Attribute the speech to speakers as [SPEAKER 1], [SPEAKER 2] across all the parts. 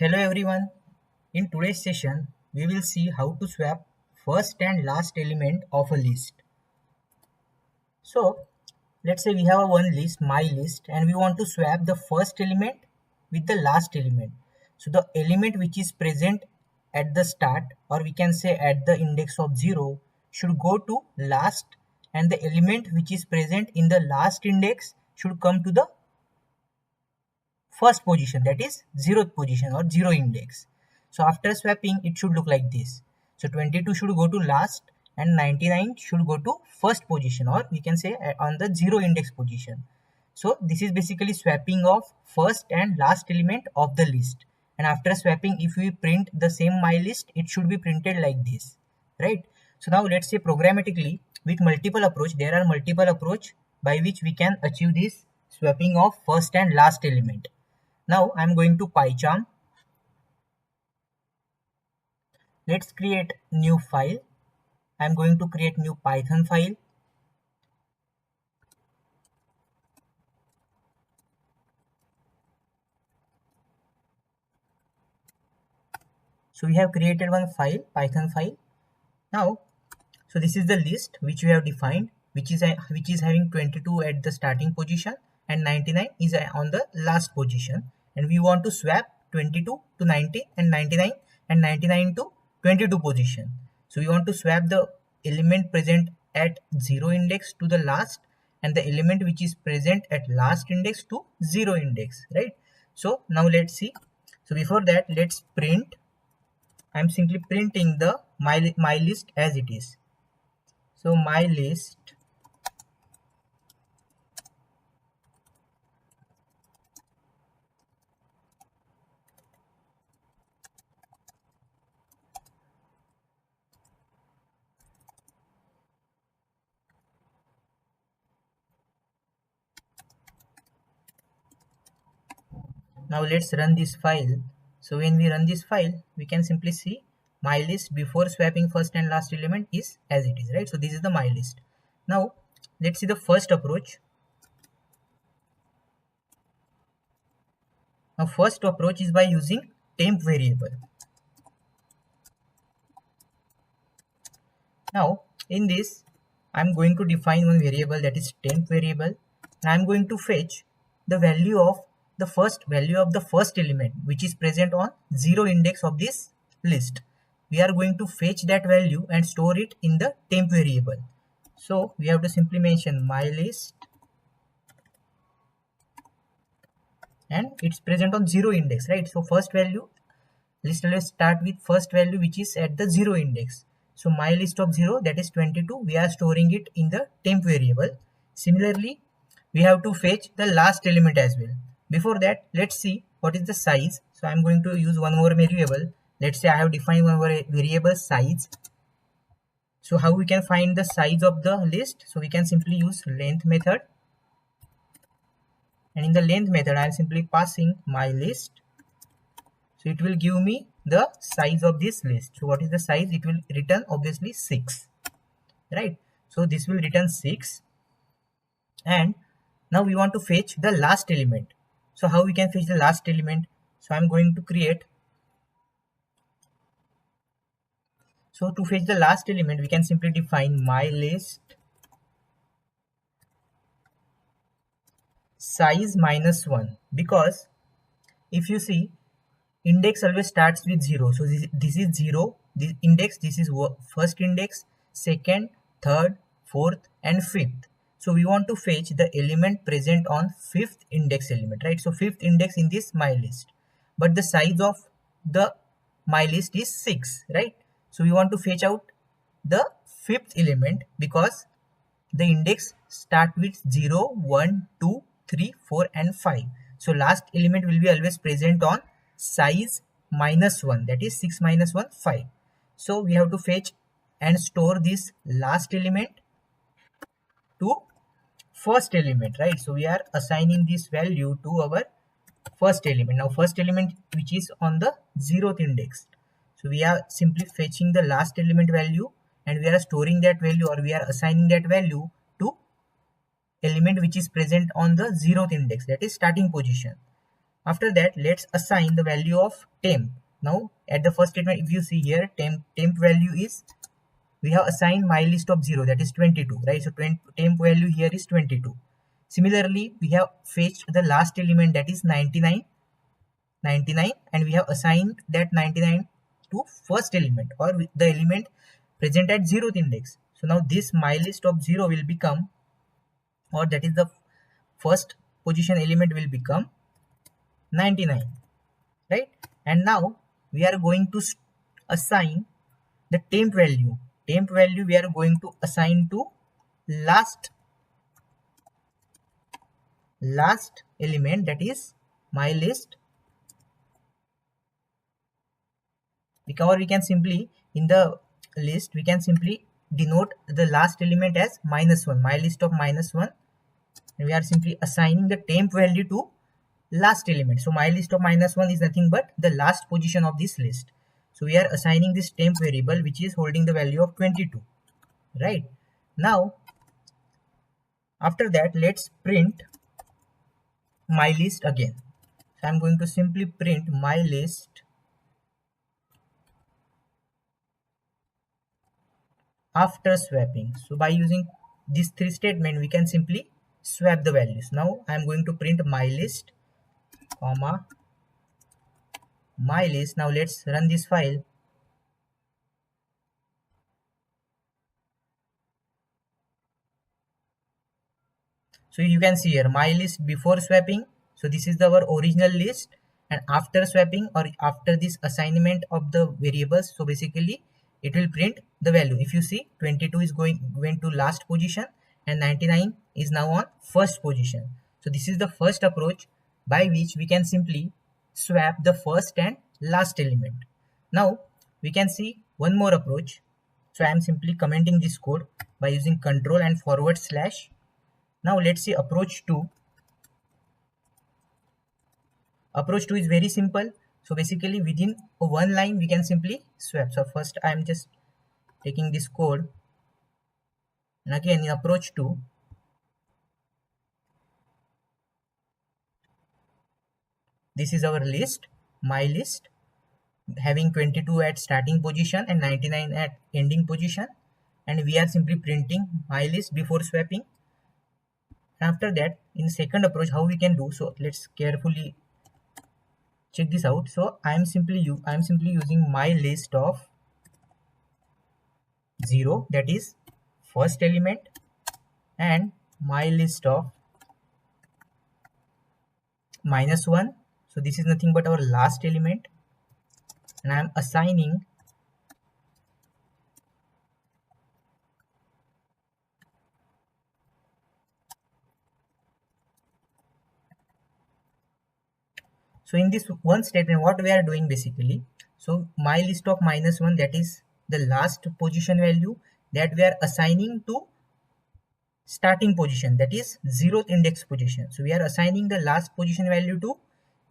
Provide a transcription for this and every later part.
[SPEAKER 1] Hello everyone. In today's session, we will see how to swap first and last element of a list. So, let's say we have one list, my list, and we want to swap the first element with the last element. So, the element which is present at the start, or we can say at the index of 0, should go to last, and the element which is present in the last index should come to the first position, that is 0th position or 0 index. So after swapping it should look like this. So 22 should go to last and 99 should go to first position, or we can say on the 0 index position. So this is basically swapping of first and last element of the list. And after swapping, if we print the same my list, it should be printed like this, right? So now let's say programmatically with multiple approach, there are multiple approach by which we can achieve this swapping of first and last element. Now I'm going to PyCharm. Let's create new file. I'm going to create new Python file. So we have created one file, Python file. Now, so this is the list which we have defined, which is having 22 at the starting position and 99 is on the last position. And we want to swap 22 to 90 and 99 and 99 to 22 position. So we want to swap the element present at 0 index to the last, and the element which is present at last index to 0 index, right? So now let's see. So before that, let's print. I'm simply printing the my list as it is. So my list now let's run this file. So when we run this file, we can simply see my list before swapping first and last element is as it is, right? So this is the my list. Now let's see the first approach. Now first approach is by using temp variable. Now in this, I'm going to define one variable, that is temp variable, and I'm going to fetch the value of the first element which is present on 0 index of this list. We are going to fetch that value and store it in the temp variable. So we have to simply mention my list, and it's present on 0 index, right? So first value, list always start with first value which is at the 0 index. So my list of 0, that is 22, we are storing it in the temp variable. Similarly, we have to fetch the last element as well. Before that, let's see what is the size. So I'm going to use one more variable. Let's say I have defined one more variable size. So how we can find the size of the list? So we can simply use length method, and in the length method I am simply passing my list. So it will give me the size of this list. So what is the size? It will return obviously 6, right? So this will return 6. And now we want to fetch the last element. So how we can fetch the last element? So I'm going to create. So to fetch the last element, we can simply define my list size minus 1, because if you see, index always starts with 0. So this is 0, this index, this is first index, second, third, fourth and fifth. So we want to fetch the element present on fifth index element, right? So fifth index in this my list, but the size of the my list is 6, right? So we want to fetch out the fifth element, because the index start with 0, 1, 2, 3, 4 and 5. So last element will be always present on size minus 1, that is 6 minus 1, 5. So we have to fetch and store this last element to first element, right? So we are assigning this value to our first element. Now first element which is on the 0th index. So we are simply fetching the last element value, and we are storing that value, or we are assigning that value to element which is present on the 0th index, that is starting position. After that, let's assign the value of temp. Now at the first statement, if you see here, temp value is, we have assigned my list of 0, that is 22, right? So temp value here is 22. Similarly, we have fetched the last element, that is 99, and we have assigned that 99 to first element, or the element present at 0th index. So now this my list of 0 will become, or that is the first position element will become 99, right? And now we are going to assign the temp value we are going to assign to last element, that is my list. Or we can simply, in the list, we can simply denote the last element as -1, my list of -1, and we are simply assigning the temp value to last element. So my list of -1 is nothing but the last position of this list. So we are assigning this temp variable, which is holding the value of 22, right? Now after that, let's print my list again. So I'm going to simply print my list after swapping. So by using these three statements, we can simply swap the values. Now I'm going to print my list, comma, my list. Now let's run this file. So you can see here my list before swapping. So this is our original list, and after swapping, or after this assignment of the variables, so basically it will print the value. If you see, 22 is going to last position, and 99 is now on first position. So this is the first approach by which we can simply swap the first and last element. Now we can see one more approach. So I am simply commenting this code by using control and /. Now let's see approach 2. Approach 2 is very simple. So basically within one line we can simply swap. So first I am just taking this code, and again in approach 2, this is our list, my list, having 22 at starting position and 99 at ending position, and we are simply printing my list before swapping. After that, in second approach, how we can do, so let's carefully check this out. So I am simply using my list of 0, that is first element, and my list of -1, so this is nothing but our last element, and I am assigning so in this one statement, what we are doing basically, so my list of -1, that is the last position value, that we are assigning to starting position, that is 0th index position. So we are assigning the last position value to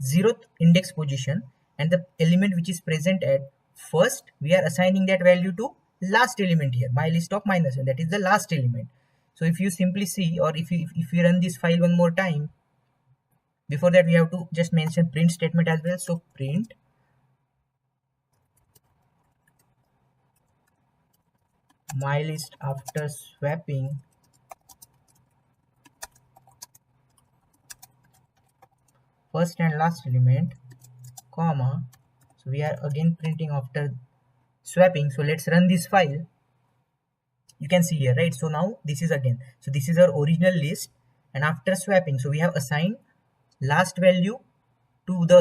[SPEAKER 1] 0th index position, and the element which is present at first, we are assigning that value to last element here, my list of -1, that is the last element. So if you simply see, or if you run this file one more time, before that we have to just mention print statement as well. So print my list after swapping first and last element, comma, so we are again printing after swapping. So let's run this file. You can see here, right? So now this is again, so this is our original list, and after swapping, so we have assigned last value to the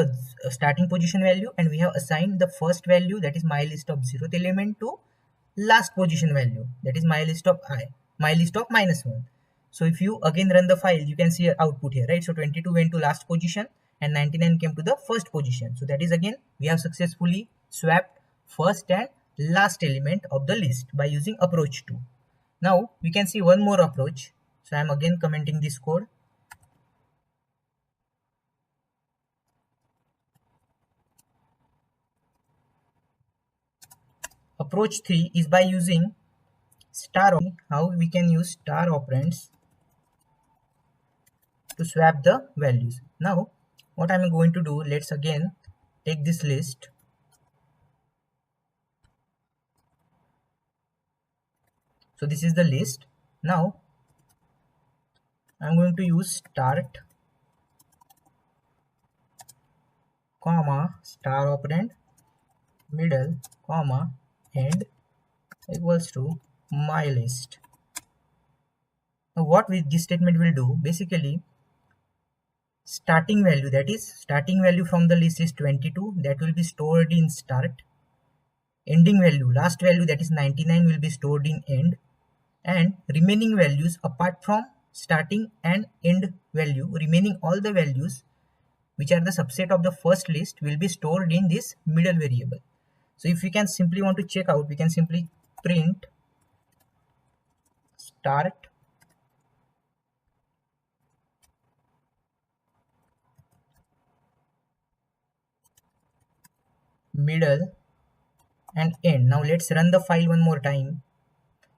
[SPEAKER 1] starting position value, and we have assigned the first value, that is my list of 0th element, to last position value, that is my list of -1. So if you again run the file, you can see your output here, right? So 22 went to last position and 99 came to the first position. So that is, again, we have successfully swapped first and last element of the list by using approach 2. Now we can see one more approach. So I am again commenting this code. Approach 3 is by using star. How we can use star operands to swap the values. Now what I'm going to do, let's again take this list. So this is the list. Now I'm going to use start comma star operand middle comma end equals to my list. Now what this statement will do, basically starting value, that is starting value from the list is 22, that will be stored in start. Ending value, last value, that is 99, will be stored in end, and remaining values apart from starting and end value, remaining all the values which are the subset of the first list will be stored in this middle variable. So if we can simply want to check out, we can simply print start middle and end. Now let's run the file one more time.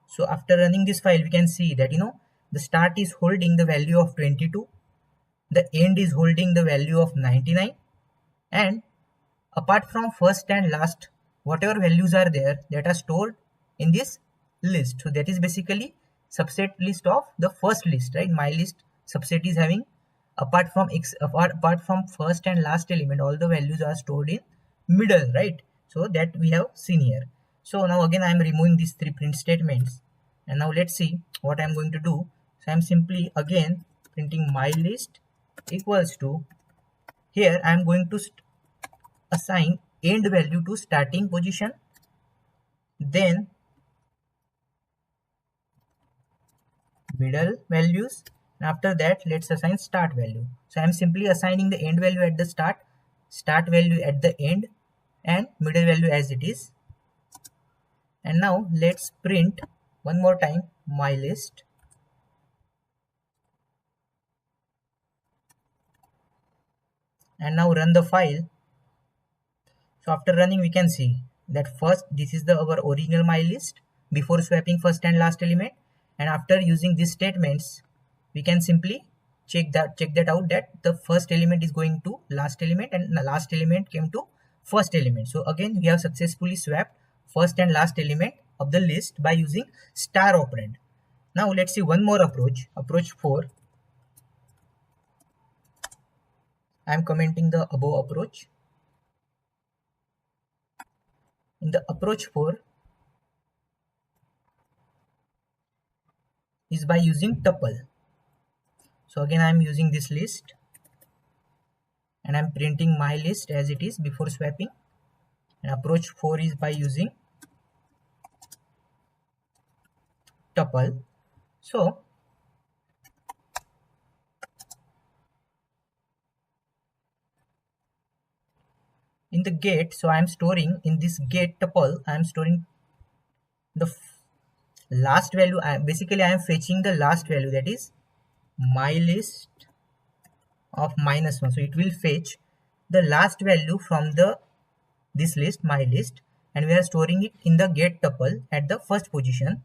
[SPEAKER 1] So after running this file, we can see that the start is holding the value of 22, the end is holding the value of 99, and apart from first and last, whatever values are there that are stored in this list. So that is basically subset list of the first list, right? My list subset is having apart from first and last element, all the values are stored in middle, right? So that we have seen here. So now again I am removing these three print statements, and now let's see what I am going to do. So I am simply again printing my list equals to, here I am going to assign end value to starting position, then middle values, and after that let's assign start value. So I am simply assigning the end value at the start value at the end, and middle value as it is. And now let's print one more time my list. And now run the file. So after running, we can see that first this is our original my list before swapping first and last element, and after using these statements we can simply check that out, that the first element is going to last element and the last element came to first element. So again we have successfully swapped first and last element of the list by using star operand. Now let's see one more approach 4. I am commenting the above approach. In the approach 4 is by using tuple. So again I am using this list and I am printing my list as it is before swapping, and approach 4 is by using tuple. So in the get, so I am storing in this get tuple, I am storing the last value. Basically I am fetching the last value, that is my list of -1. So it will fetch the last value from this list, my list, and we are storing it in the get tuple at the first position,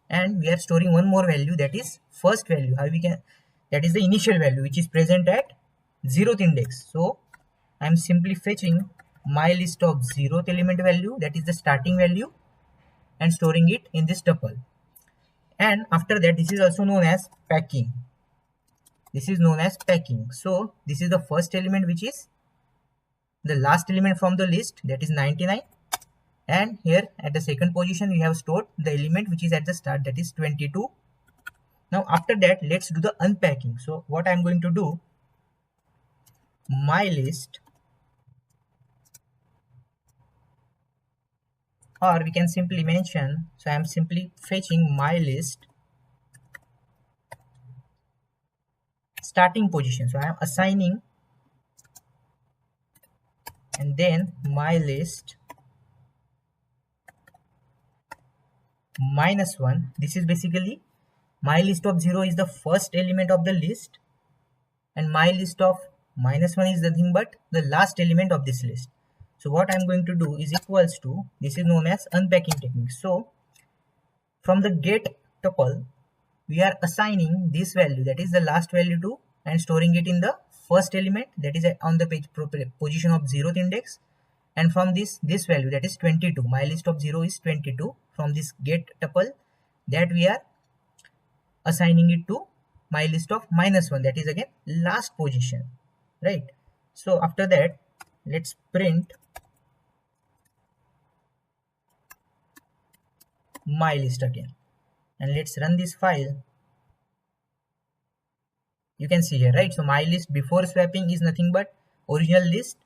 [SPEAKER 1] and we are storing one more value, that is first value. How we can, that is the initial value which is present at 0th index. So I am simply fetching my list of 0th element value, that is the starting value, and storing it in this tuple. And after that, this is also known as packing. This is known as packing. So this is the first element which is the last element from the list, that is 99, and here at the second position we have stored the element which is at the start, that is 22. Now after that, let's do the unpacking. So what I'm going to do, my list, or we can simply mention, so I'm simply fetching my list starting position. So I am assigning, and then my list -1. This is basically my list of 0 is the first element of the list, and my list of -1 is nothing but the last element of this list. So what I'm going to do is equals to, this is known as unpacking technique. So from the get tuple, we are assigning this value, that is the last value to, and storing it in the first element that is on the page position of 0th index, and from this value, that is 22, my list of 0 is 22, from this get tuple that we are assigning it to my list of -1, that is again last position, right? So after that, let's print my list again, and let's run this file. You can see here, right? So my list before swapping is nothing but original list,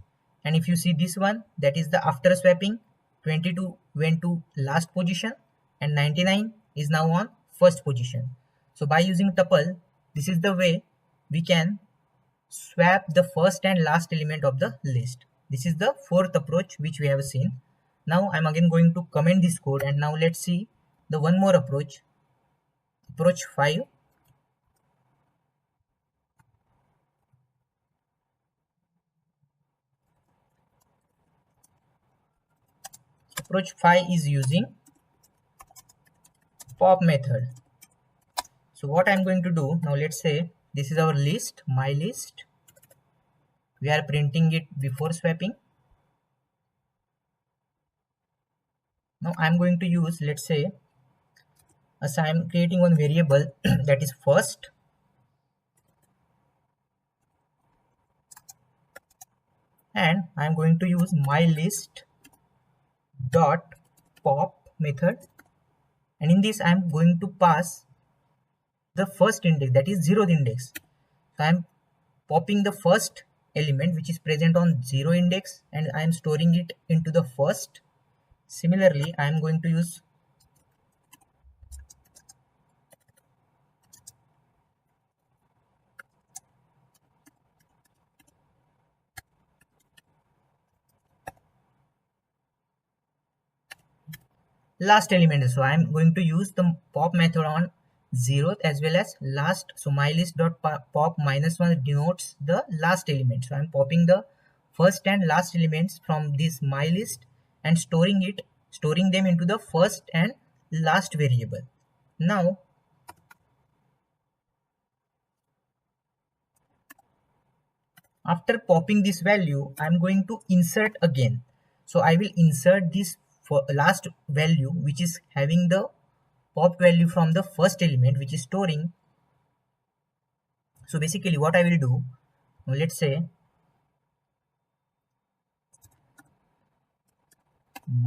[SPEAKER 1] and if you see this one, that is the after swapping, 22 went to last position and 99 is now on first position. So by using tuple, this is the way we can swap the first and last element of the list. This is the fourth approach which we have seen. Now I'm again going to comment this code, and now let's see the one more approach 5. Approach 5 is using pop method. So what I'm going to do now, let's say this is our list, my list. We are printing it before swapping. Now I'm going to use, let's say, as I'm creating one variable that is first, and I'm going to use my list dot pop method, and in this I'm going to pass the first index, that is 0th index. So I'm popping the first element which is present on 0 index, and I am storing it into the first. Similarly, I am going to use last element. So I am going to use the pop method on 0th as well as last. So my list dot pop -1 denotes the last element. So I am popping the first and last elements from this my list and storing them into the first and last variable. Now after popping this value, I am going to insert again. So I will insert this last value which is having the pop value from the first element which is storing. So basically what I will do, let's say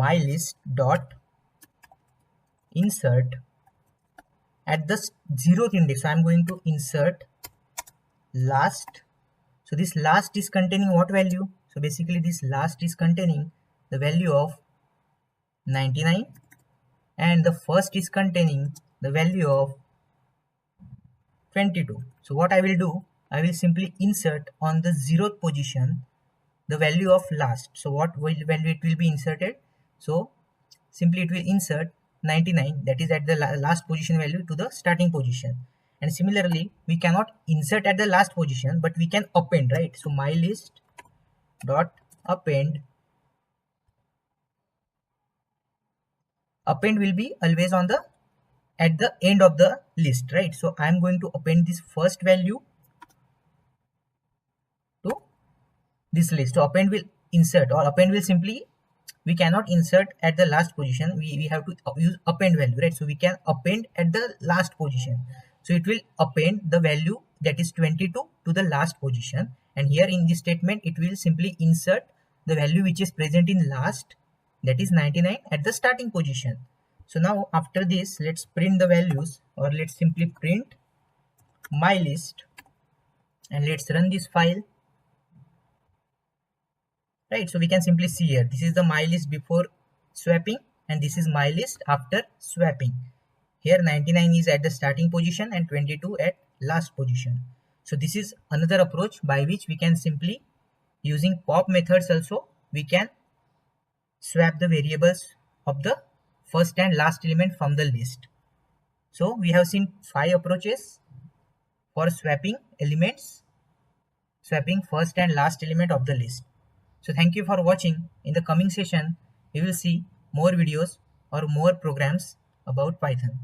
[SPEAKER 1] my list dot insert at the 0th index. So I'm going to insert last. So this last is containing what value? So basically this last is containing the value of 99, and the first is containing the value of 22. So what I will do, I will simply insert on the 0th position the value of last. So what value it will be inserted? So simply it will insert 99, that is at the last position value, to the starting position. And similarly, we cannot insert at the last position, but we can append, right? So my list dot append will be always on the at the end of the list, right? So I am going to append this first value to this list. So append will insert, or append will simply, we cannot insert at the last position, we have to use append value, right? So we can append at the last position. So it will append the value that is 22 to the last position, and here in this statement it will simply insert the value which is present in last, that is 99, at the starting position. So now after this, let's print the values, or let's simply print my list, and let's run this file. Right, so we can simply see here, this is the my list before swapping, and this is my list after swapping. Here 99 is at the starting position and 22 at last position. So this is another approach by which we can simply, using pop methods also, we can swap the variables of the first and last element from the list. So we have seen 5 approaches for swapping elements, swapping first and last element of the list. So thank you for watching. In the coming session, we will see more videos or more programs about Python.